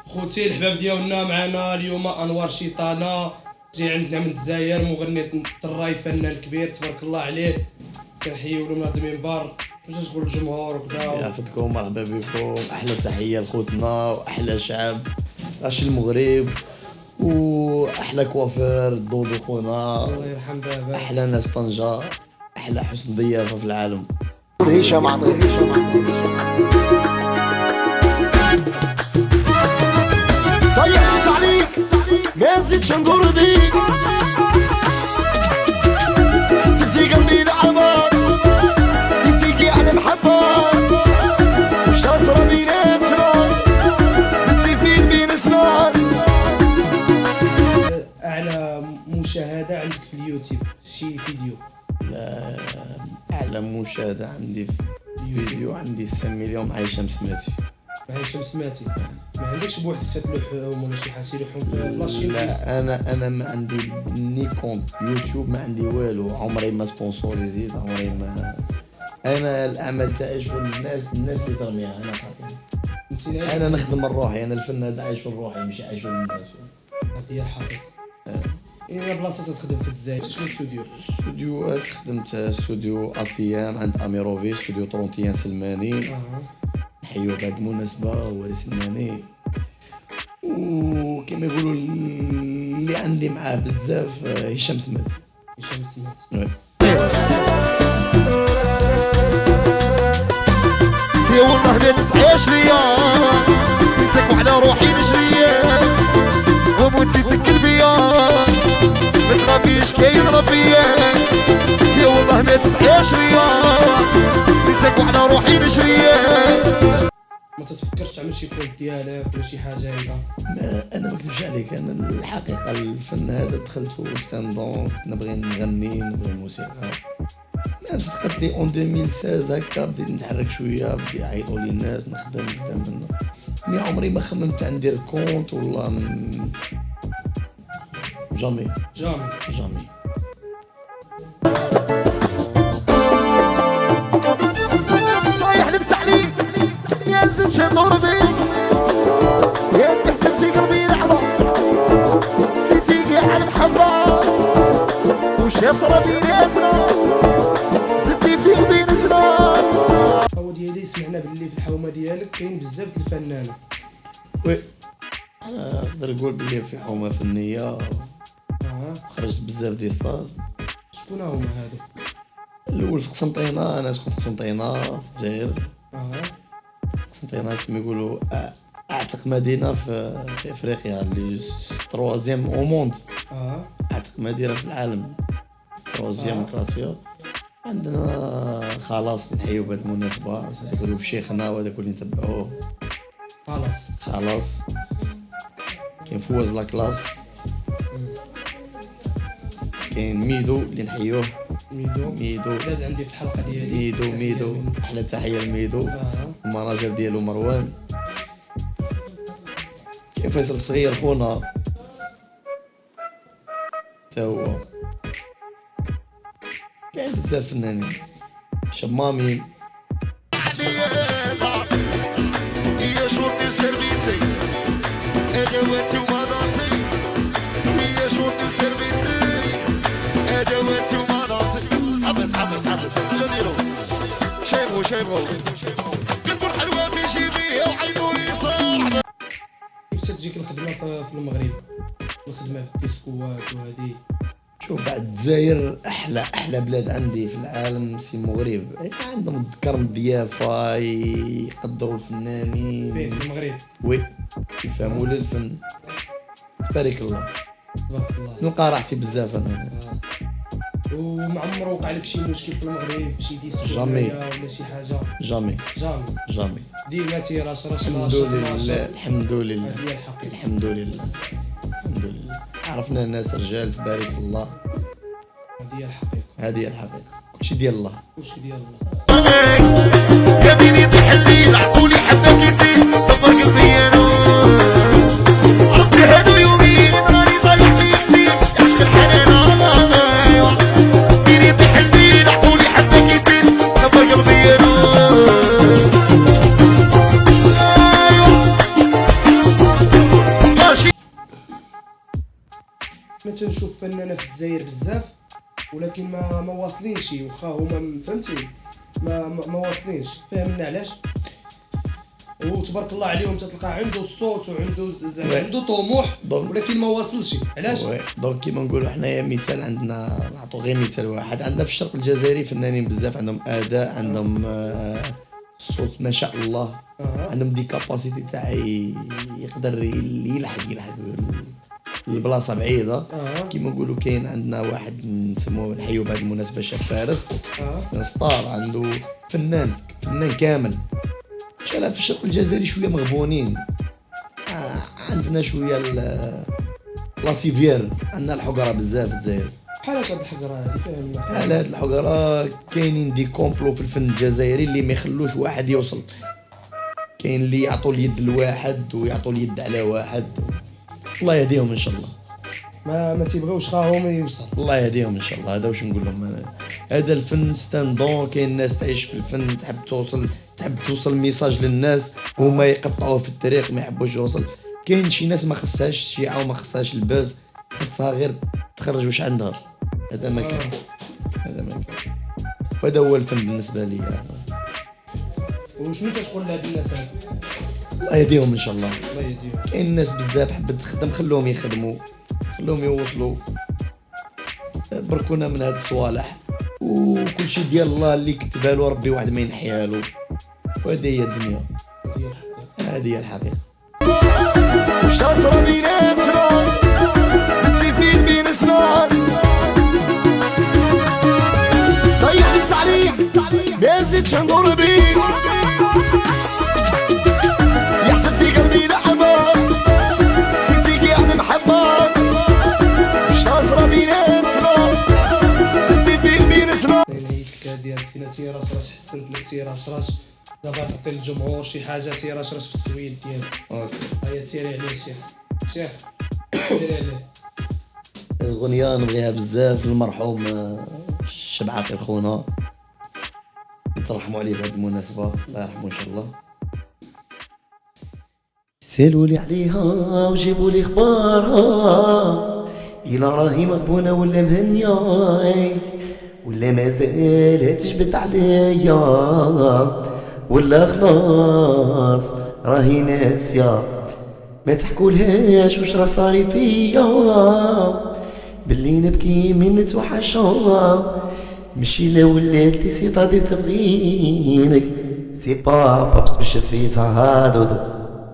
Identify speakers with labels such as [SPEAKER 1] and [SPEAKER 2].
[SPEAKER 1] خوتي الحباب ديالنا معنا اليوم انوار شيطانه، جاي عندنا من الجزائر، مغني طراي فنان كبير تبارك الله عليه. تنحيو له من هذا المنبر، واش تقول للجمهور وكذا؟
[SPEAKER 2] يعافيكم، مرحبا بكم، احلى تحيه لخوتنا واحلى شعب اش المغرب، واحلى كوافير دودو خونا،
[SPEAKER 1] الله يرحم بابا،
[SPEAKER 2] احلى ناس طنجه، احلى حسن ضيافه في العالم.
[SPEAKER 3] هشام عطيه صيحت عليك ما نزيدش نقول بيك، حسيتي قلبي لعبة زيدتي كاع المحبة، وش تصرى بيناتنا زدتي بين سنان.
[SPEAKER 1] اعلى مشاهده عندك في اليوتيوب شي فيديو؟
[SPEAKER 2] لا، اعلى مشاهده عندي في فيديو عندي 6 مليون مع هشام سماتي.
[SPEAKER 1] مع هشام سماتي، ما عندكش بوحدك تتلوحهم ولا شي حاجه يلوحهم في لاشين؟
[SPEAKER 2] لا، انا ما عندي ني كونت يوتيوب، ما عندي والو، عمري ما سبونسوريزيت، عمري ما. انا الاعمال تاعي شغل الناس اللي ترميها، انا خاطر انا نخدم روحي، انا الفن هذا عايش روحي ماشي عايش للناس.
[SPEAKER 1] هذه هي الحقيقه. اين بلاصه تخدم في الجزائر؟ شنو الاستوديو؟
[SPEAKER 2] استوديوهات خدمت استوديو اتيام عند اميروفي، استوديو 31 سلماني. نحيو بعد المناسبه هو سلماني، وكما يقولوا اللي عندي معاه بزاف هشام سماتي.
[SPEAKER 1] هشام سماتي
[SPEAKER 3] يا والله ما تسعيش ليا، نساك وعلى روحي نجري وموت تتكل بيا، ما تربيش كاين ربيا. يا والله ما تسعيش ليا، نساك وعلى روحي نجري.
[SPEAKER 1] ما تتفكرش تعمل شي كونت ديالك ولا شي حاجه هكذا؟
[SPEAKER 2] انا ما نكذبش عليك، انا الحقيقه الفن هذا دخلته ستاندون، نبغي نغني، نبغي الموسيقى. ما صدقت لي اون 2016 هكا بديت نتحرك شويه، بدي يعيطوا لي الناس، نخدم قدام. مي عمري ما خممت ندير كونت ولا جامي.
[SPEAKER 3] صايح لبس عليك يا نزل شنور بيك، يا انت حسبتي قلبي لعبة نسيتي كاع المحبة، وش يصرى بيناتنا زدتي في قلبي نسنا.
[SPEAKER 1] هو ديالي سمعنا باللي في الحومه ديالك كاين بزاف د الفنانه.
[SPEAKER 2] وي، انا نقدر نقول بلي في حومه فنيه، خرجت بزاف دي ستار.
[SPEAKER 1] شكون هما هادو؟
[SPEAKER 2] الاول في قسنطينه، انا سكن في قسنطينه في الجزائر. قسنطينه كما يقولوا اعتق مدينه في افريقيا، اللي 3 او موند. اعتق مدينه في العالم 3 كلاسيو. عندنا خلاص نحيو بهذه المناسبه، هذاك هو شيخنا وهذاك اللي نتبعوه. خلاص كاين فواز لاكلاس، كاين ميدو اللي نحيوه. ميدو
[SPEAKER 1] لاز عندي في الحلقه ديالي.
[SPEAKER 2] ميدو احلى تحيه لميدو. المناجر ديالو مروان. كاين فيصل الصغير خونا تا هو. كاين بزاف فنانين شمامين.
[SPEAKER 3] هي شرطي سيرفيتي ادواتي ومضاتي، هي شرطي سيرفيتي ادواتي ومضاتي. حبس شنو نديرو؟ شايبو قلبو الحلوة في جيبي وعينو لي صاحبي.
[SPEAKER 1] كيف تجيك الخدمه في المغرب؟ الخدمه في الديسكوات وهذه؟
[SPEAKER 2] شوف، بعد الجزائر احلى بلاد عندي في العالم سي المغرب. عندهم الكرم الضيافه، يقدروا الفنانين.
[SPEAKER 1] فين في المغرب؟
[SPEAKER 2] وي، يفهموا للفن. تبارك الله،
[SPEAKER 1] تبارك الله.
[SPEAKER 2] نلقى راحتي بزاف انا.
[SPEAKER 1] وما عمره وقع لك شي مشكل في المغرب في شي ديسكو
[SPEAKER 2] جامي
[SPEAKER 1] ولا شي حاجه؟
[SPEAKER 2] جامي.
[SPEAKER 1] ديما تيراش
[SPEAKER 2] الحمد لله.
[SPEAKER 1] الحمد لله.
[SPEAKER 2] عرفنا الناس رجال تبارك الله. هذه هي الحقيقه. كلشي ديال الله.
[SPEAKER 3] يا بني تحلي العقول حبك يزيد دبر قلبي انا، عرفت هادو يومين راني طالع في يدي عشق الحنان. بني تحلي العقول حبك يزيد دبر قلبي انا.
[SPEAKER 1] فنانه في الجزائر بزاف، ولكن ما واصلينش، واخا هما فهمتي ما واصلينش. فهمنا علاش؟ وتبارك الله عليهم تتلقى عنده الصوت وعنده زعما عنده طموح، ولكن ما واصلش. علاش؟
[SPEAKER 2] دونك كيما نقولوا حنايا مثال، عندنا نعطوا غير مثال واحد، عندنا في الشرق الجزائري فنانين بزاف، عندهم اداء، عندهم صوت ما شاء الله، عندهم دي كاباسيتي تاع يقدر يلحق البلاصه بعيده. كيما نقولوا كاين عندنا واحد نسموه نحيو بهذه المناسبه شاب فارس، ستار، عنده فنان كامل. شالا في الشرق الجزائري شويه مغبونين، عندنا شويه لاسيفير، عندنا الحقره بزاف في الجزائر.
[SPEAKER 1] بحال هاد الحقره هادي فهمنا،
[SPEAKER 2] بحال هاد الحقره كاينين دي كومبلو في الفن الجزائري اللي ما يخلوش واحد يوصل. كاين اللي يعطوا اليد لواحد ويعطوا اليد على واحد، الله يهديهم ان شاء الله.
[SPEAKER 1] ما تيبغيوش خاهم يوصل،
[SPEAKER 2] الله يهديهم ان شاء الله. هذا واش نقول لهم انا، هذا الفن ستاندون. كاين ناس تعيش في الفن تحب توصل ميساج للناس، وهما يقطعوه في الطريق ما يحبوش يوصل. كاين شي ناس ما خصهاش الشيعه وما خصهاش الباز، خصها غير تخرج واش عندها. هذا ما كان وهذا هو الفن بالنسبه لي.
[SPEAKER 1] وشنو تتقول لهاد الناس هادو؟
[SPEAKER 2] الله يهديهم ان شاء الله.
[SPEAKER 1] الله يهديهم.
[SPEAKER 2] كاين ناس بزاف حبت تخدم، خلوهم يخدموا، خلوهم يوصلوا، بركونا من هاد الصوالح، وكل شيء ديال الله اللي كتبها له ربي واحد ما ينحيها له. وهذه هي الدنيا، هذه هي الحقيقه.
[SPEAKER 3] وش تصرى بيناتنا ستي بين سنان صيحت عليك ما زدتش ندور بيك، يا حسبتي قلبي لحبة سيتي كاع المحبة. وش تصرى بيناتنا ستي بين سنان.
[SPEAKER 1] هي ديال تيراش راش حسنت لك، تيراش راش دابا تعطي للجمهور شي حاجه، تيراش راش بالسويد ديالك. هيا تيري عليه الشيخ تيري عليه.
[SPEAKER 2] الغنية نبغيها بزاف للمرحوم الشاب عاقل خونا، نترحموا عليه بهذه المناسبة، الله يرحمه إن شاء الله. سالوا لي عليها وجيبوا لي اخبارها، إلا راهي مغبونة ولا مهنية ولا مازال تجبد عليا، ولا خلاص راهي ناسية. ما تحكولهاش واش راه صاري فيا، باللي نبكي من نتوحشا. ماشي لا ولات لي سي طادي تبغيني، سي بابا بشفيتها هادو